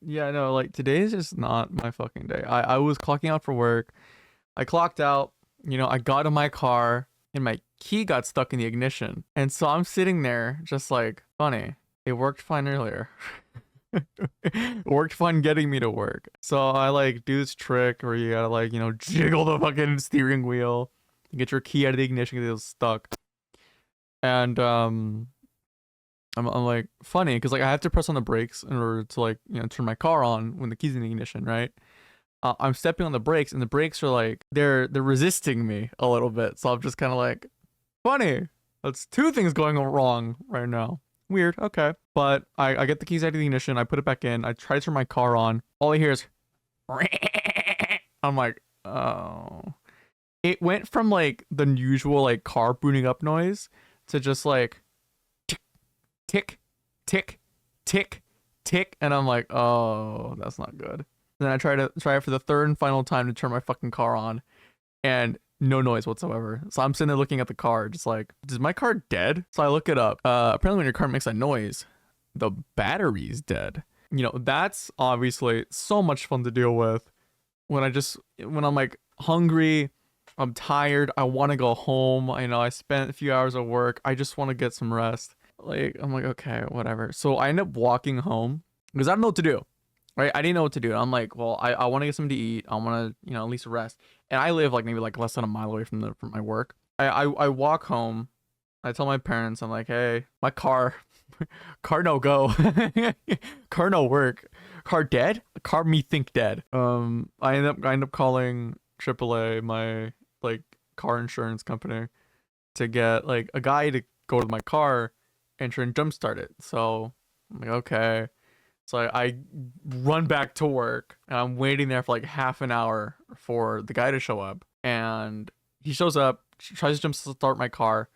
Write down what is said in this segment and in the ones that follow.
Yeah, no, like today is just not my fucking day. I was clocking out for work. I clocked out, I got in my car and my key got stuck in the ignition. And so I'm sitting there just like, funny, it worked fine earlier. It worked fine getting me to work. So I like do this trick where you gotta like, jiggle the fucking steering wheel, get your key out of the ignition because it was stuck. And I'm like funny because like I have to press on the brakes in order to like turn my car on when the key's in the ignition, right? I'm stepping on the brakes and the brakes are like they're resisting me a little bit, so I'm just kind of like funny. That's two things going wrong right now. Weird. Okay, but I get the keys out of the ignition, I put it back in, I try to turn my car on. All I hear is I'm like, oh. It went from like the usual like car booting up noise to just like tick, tick, tick, tick, and I'm like, oh, that's not good. Then I try it for the third and final time to turn my fucking car on, and no noise whatsoever. So I'm sitting there looking at the car, just like, is my car dead? So I look it up. Apparently when your car makes that noise, the battery's dead. That's obviously so much fun to deal with when I'm like hungry, I'm tired, I want to go home. I spent a few hours of work, I just want to get some rest. Like, I'm like, okay, whatever. So I end up walking home because I don't know what to do, right? I didn't know what to do. I'm like, well, I want to get something to eat. I want to, at least rest. And I live like maybe like less than a mile away from my work. I walk home. I tell my parents, I'm like, hey, my car no go, car no work, car dead, car me think dead. I end up calling AAA, my like car insurance company, to get like a guy to go to my car and try and jumpstart it. So I'm like, okay. So I run back to work and I'm waiting there for like half an hour for the guy to show up. And he shows up, tries to jump start my car,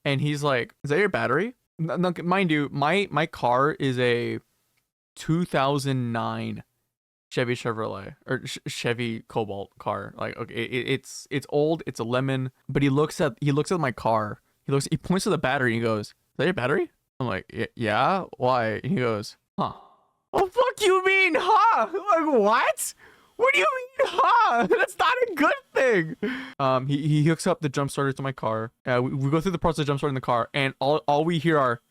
and he's like, is that your battery? No, mind you, my car is a 2009 Chevy Chevrolet or Chevy Cobalt car. Like, okay, it's old, it's a lemon, but he looks at my car. He points to the battery and he goes, is that your battery? I'm like, yeah, why? And he goes, huh. Oh, fuck you mean, huh? Like, what? What do you mean, huh? That's not a good thing. He hooks up the jump starter to my car. We go through the process of jump starting the car, and all we hear are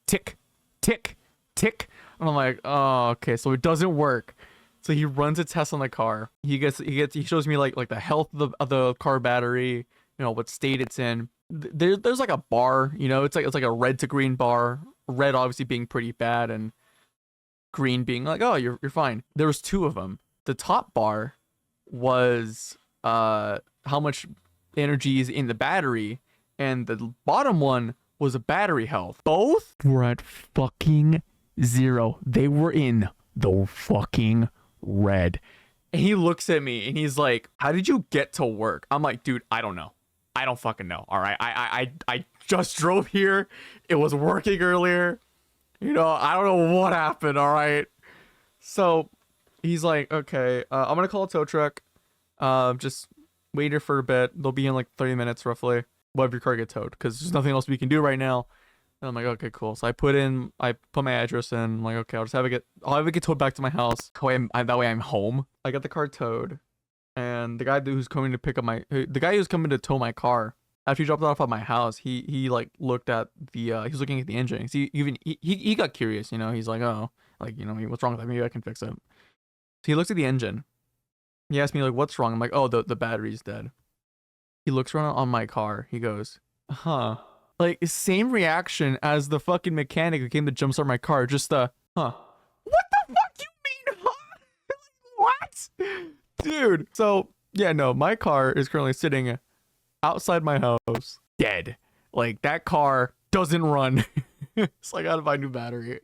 tick, tick, tick. And I'm like, oh, okay, so it doesn't work. So he runs a test on the car. He shows me like the health of the car battery, what state it's in. There's like a bar, it's like a red to green bar. Red obviously being pretty bad, and green being like, oh, you're fine. There was two of them. The top bar was how much energy is in the battery, and the bottom one was a battery health. Both were at fucking zero. They were in the fucking red. And he looks at me and he's like, how did you get to work? I'm like, dude, I don't know. I don't fucking know. All right. I just drove here. It was working earlier. I don't know what happened. All right. So he's like, okay, I'm going to call a tow truck. Just wait here for a bit. They'll be in like 30 minutes roughly. We'll have your car get towed because there's nothing else we can do right now. And I'm like, okay, cool. So I put my address in. I'm like, okay, I'll have it get towed back to my house. That way I'm home. I got the car towed. And the guy who's coming to the guy who's coming to tow my car, after he dropped it off at my house, he like looked at he was looking at the engine. He got curious, He's like, oh, like, what's wrong with that? Maybe I can fix it. So he looks at the engine. He asked me like, what's wrong? I'm like, oh, the battery's dead. He looks around on my car. He goes, huh. Like, same reaction as the fucking mechanic who came to jumpstart my car. Just huh. What the fuck you mean, huh? What? Dude. So, yeah, no, my car is currently sitting outside my house, dead. Like, that car doesn't run. So I gotta buy a new battery.